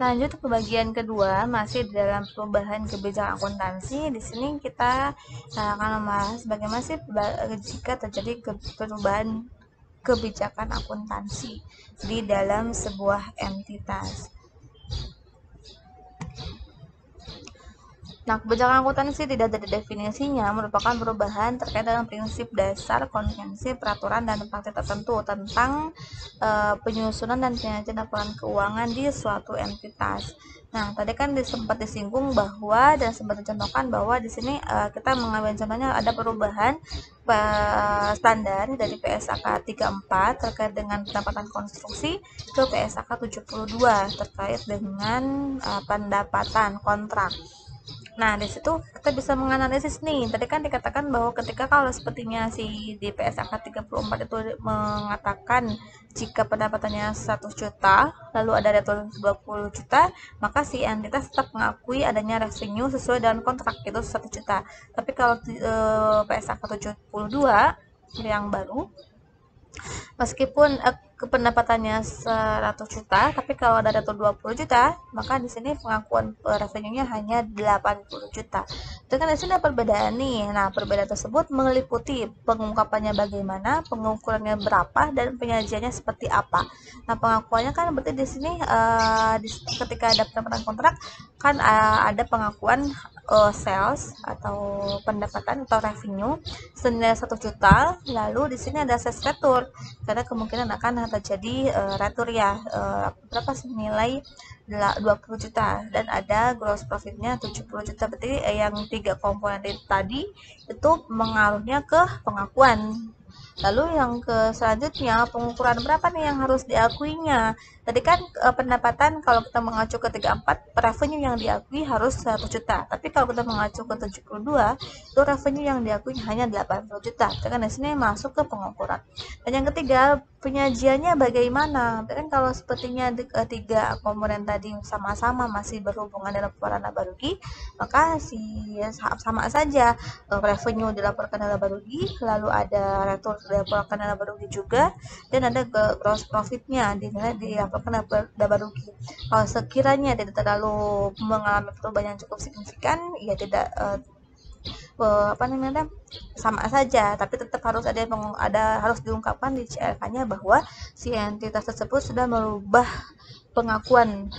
Lanjut ke bagian kedua, masih dalam perubahan kebijakan akuntansi. Di sini kita akan membahas bagaimana sih jika terjadi perubahan kebijakan akuntansi di dalam sebuah entitas. Nah, kebijakan akuntansi tidak ada definisinya, merupakan perubahan terkait dengan prinsip dasar, konvensi, peraturan, dan praktik tertentu tentang penyusunan dan penyajian laporan keuangan di suatu entitas. Nah, tadi kan sempat disinggung bahwa dan sempat dicontohkan bahwa di sini kita mengambil contohnya ada perubahan standar dari PSAK 34 terkait dengan pendapatan konstruksi ke PSAK 72 terkait dengan pendapatan kontrak. Nah, di situ kita bisa menganalisis nih. Tadi kan dikatakan bahwa ketika kalau sepertinya si di PSAK 34 itu mengatakan jika pendapatannya 100 juta, lalu ada return 20 juta, maka si entitas tetap mengakui adanya revenue sesuai dengan kontrak itu 1 juta. Tapi kalau PSAK 72 yang baru, meskipun pendapatannya 100 juta, tapi kalau ada return 20 juta, maka di sini pengakuan revenue-nya hanya 80 juta. Itu kan di sini ada perbedaan nih. Nah, perbedaan tersebut meliputi pengungkapannya bagaimana, pengukurannya berapa, dan penyajiannya seperti apa. Nah, pengakuannya kan berarti di sini ketika ada pendapatan kontrak kan ada pengakuan sales atau pendapatan atau revenue senilai 1 juta, lalu di sini ada sales return karena kemungkinan akan terjadi retur ya berapa senilai 20 juta dan ada gross profitnya 70 juta. Berarti yang 3 komponen tadi itu mengaruhnya ke pengakuan. Lalu yang ke selanjutnya pengukuran berapa nih yang harus diakuinya. Tadi kan pendapatan kalau kita mengacu ke 34 revenue yang diakui harus 100 juta. Tapi kalau kita mengacu ke 72 itu revenue yang diakui hanya 80 juta. Jadi kan di sini masuk ke pengukuran. Dan yang ketiga penyajiannya bagaimana. Dan kalau sepertinya tiga komponen tadi sama-sama masih berhubungan dengan laporan laba rugi, maka sama saja revenue dilaporkan laba rugi, lalu ada return dilaporkan laba rugi juga, dan ada gross profitnya dilaporkan laba rugi. Kalau sekiranya tidak terlalu mengalami perubahan yang cukup signifikan, ya tidak sama saja, tapi tetap harus harus diungkapkan di CLK-nya bahwa si entitas tersebut sudah merubah pengakuan,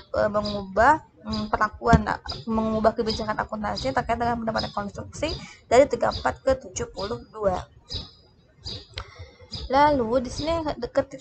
mengubah kebijakan akuntansi terkait dengan pendapatan konstruksi dari 34 ke 72. Lalu di sini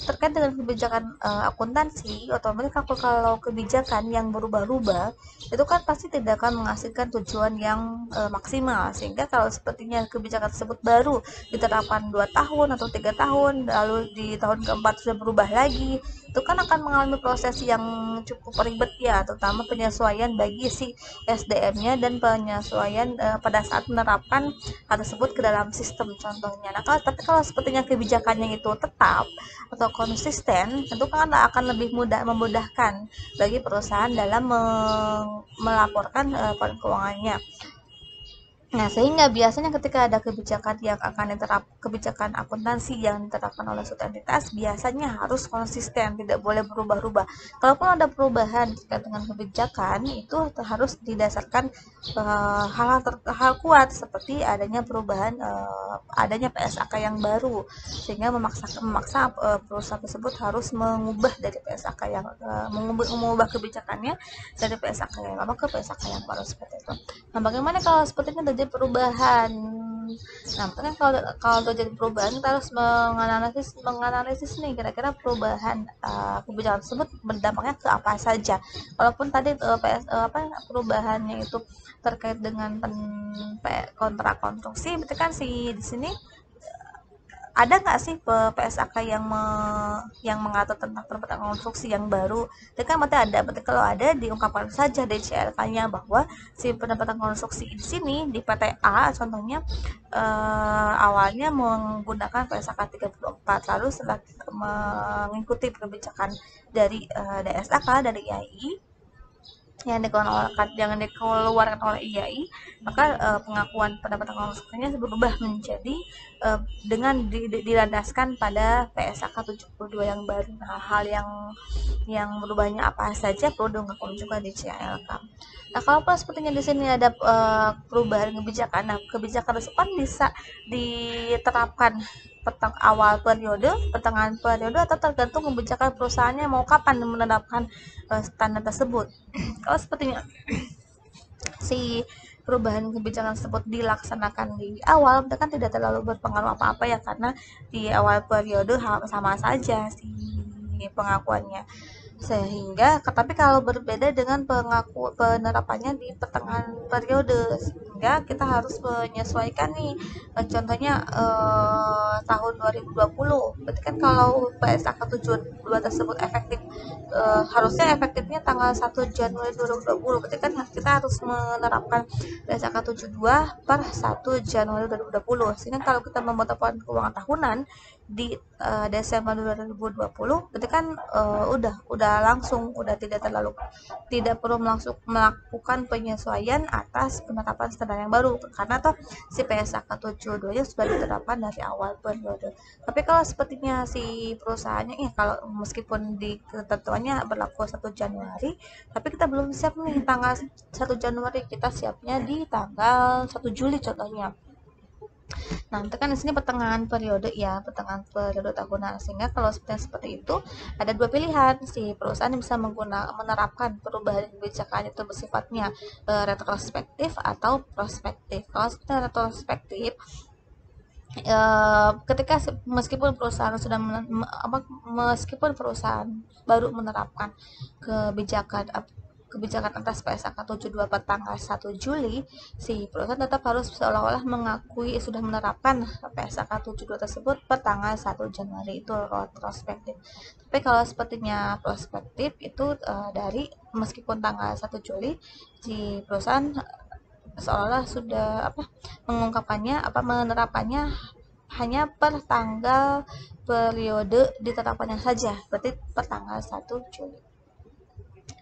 terkait dengan kebijakan akuntansi, otomatis kalau kebijakan yang berubah-ubah itu kan pasti tidak akan menghasilkan tujuan yang maksimal, sehingga kalau sepertinya kebijakan tersebut baru diterapkan 2 tahun atau 3 tahun, lalu di tahun keempat sudah berubah lagi, itu kan akan mengalami proses yang cukup ribet ya, terutama penyesuaian bagi si SDM-nya dan penyesuaian pada saat menerapkan hal tersebut ke dalam sistem contohnya. Nah, tapi kalau sepertinya kebijakannya itu tetap atau konsisten, tentu kan akan lebih memudahkan bagi perusahaan dalam melaporkan laporan keuangannya. Nah, sehingga biasanya ketika ada kebijakan akuntansi yang diterapkan oleh suatu entitas, biasanya harus konsisten, tidak boleh berubah-ubah. Kalaupun ada perubahan terkait dengan kebijakan, itu harus didasarkan hal kuat seperti adanya perubahan, adanya PSAK yang baru, sehingga memaksa perusahaan tersebut harus mengubah dari PSAK yang mengubah kebijakannya dari PSAK yang lama ke PSAK yang baru seperti itu. Nah, bagaimana kalau sepertinya terjadi perubahan? Nah, kan kalau terjadi perubahan kita harus menganalisis nih kira-kira perubahan kebijakan tersebut berdampaknya ke apa saja. Walaupun tadi perubahannya itu terkait dengan kontrak konstruksi, berarti kan di sini ada nggak sih PSAK yang mengatur tentang pendapatan konstruksi yang baru? Itu kan berarti ada. Berarti kalau ada diungkapkan saja di CLK-nya bahwa si pendapatan konstruksi di sini di PTA contohnya awalnya menggunakan PSAK 34, lalu setelah mengikuti kebijakan dari DSAK dari IAI dikeluarkan oleh IAI, maka pengakuan pendapatan konsumsinya berubah menjadi dengan dilandaskan pada PSAK 72 yang baru. Nah, hal yang berubahnya apa saja perlu diungkapkan juga di CALK. Nah, kalau sepertinya di sini ada perubahan kebijakan. Nah, kebijakan tersebut bisa diterapkan awal periode, pertengahan periode, atau tergantung kebijakan perusahaannya mau kapan menerapkan standar tersebut. Kalau sepertinya si perubahan kebijakan tersebut dilaksanakan di awal, itu kan tidak terlalu berpengaruh apa-apa ya, karena di awal periode sama saja si pengakuannya. Sehingga tapi kalau berbeda dengan penerapannya di pertengahan periode, sehingga kita harus menyesuaikan nih. Contohnya tahun 2020, berarti kan kalau PSAK 72 tersebut efektif, harusnya efektifnya tanggal 1 Januari 2020, berarti kan kita harus menerapkan PSAK 72 per 1 Januari 2020. Sehingga kalau kita membuat laporan keuangan tahunan di Desember 2020, berarti kan udah langsung, udah tidak perlu melakukan penyesuaian atas penetapan standar yang baru, karena toh si PSAK 72 nya sudah diterapkan dari awal periode. Tapi kalau sepertinya si perusahaannya kalau meskipun di ketentuannya berlaku 1 Januari, tapi kita belum siap nih tanggal 1 Januari, kita siapnya di tanggal 1 Juli contohnya. Nah, itu kan di sini pertengahan periode ya, pertengahan periode tahunan. Sehingga kalau seperti itu, ada dua pilihan. Si perusahaan bisa menerapkan perubahan kebijakan itu bersifatnya retrospektif atau prospektif. Kalau seperti retrospektif, ketika meskipun perusahaan meskipun perusahaan baru menerapkan kebijakan kebijakan atas PSAK 72 per tanggal 1 Juli, si perusahaan tetap harus seolah-olah mengakui sudah menerapkan PSAK 72 tersebut per tanggal 1 Januari. Itu retrospektif. Tapi kalau sepertinya prospektif itu dari meskipun tanggal 1 Juli, si perusahaan seolah sudah menerapannya hanya per tanggal periode ditetapkannya saja, berarti per tanggal 1 Juli.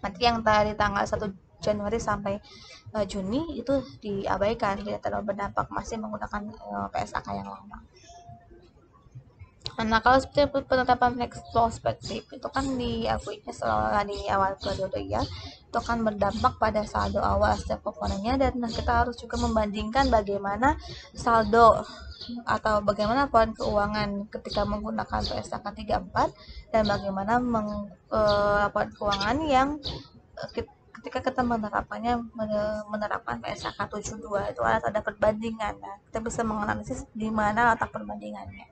Nanti yang dari tanggal 1 Januari sampai Juni itu diabaikan, tidak terlalu berdampak, masih menggunakan PSAK yang lama. Nah, kalau seperti penetapan retrospektif itu kan diakuinya seolah di awal periode ya, itu akan berdampak pada saldo awal setiap komponennya, dan kita harus juga membandingkan bagaimana saldo atau bagaimana laporan keuangan ketika menggunakan PSAK 34 dan bagaimana laporan keuangan yang ketika kita menerapkan PSAK 72. Itu ada perbandingan. Nah, kita bisa menganalisis di mana letak perbandingannya.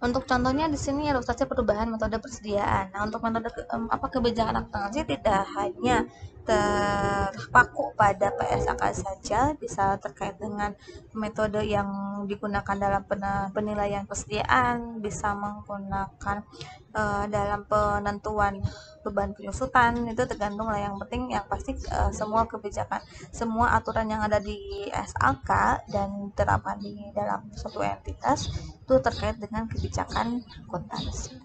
Untuk contohnya di sini harus saja perubahan metode persediaan. Nah, untuk metode kebijakan akuntansi tidak hanya terpaku pada PSAK saja, bisa terkait dengan metode yang digunakan dalam penilaian persediaan, bisa menggunakan dalam penentuan beban penyusutan, itu tergantung lah. Yang penting yang pasti semua aturan yang ada di SAK dan diterapkan di dalam suatu entitas itu terkait dengan kebijakan akuntansi.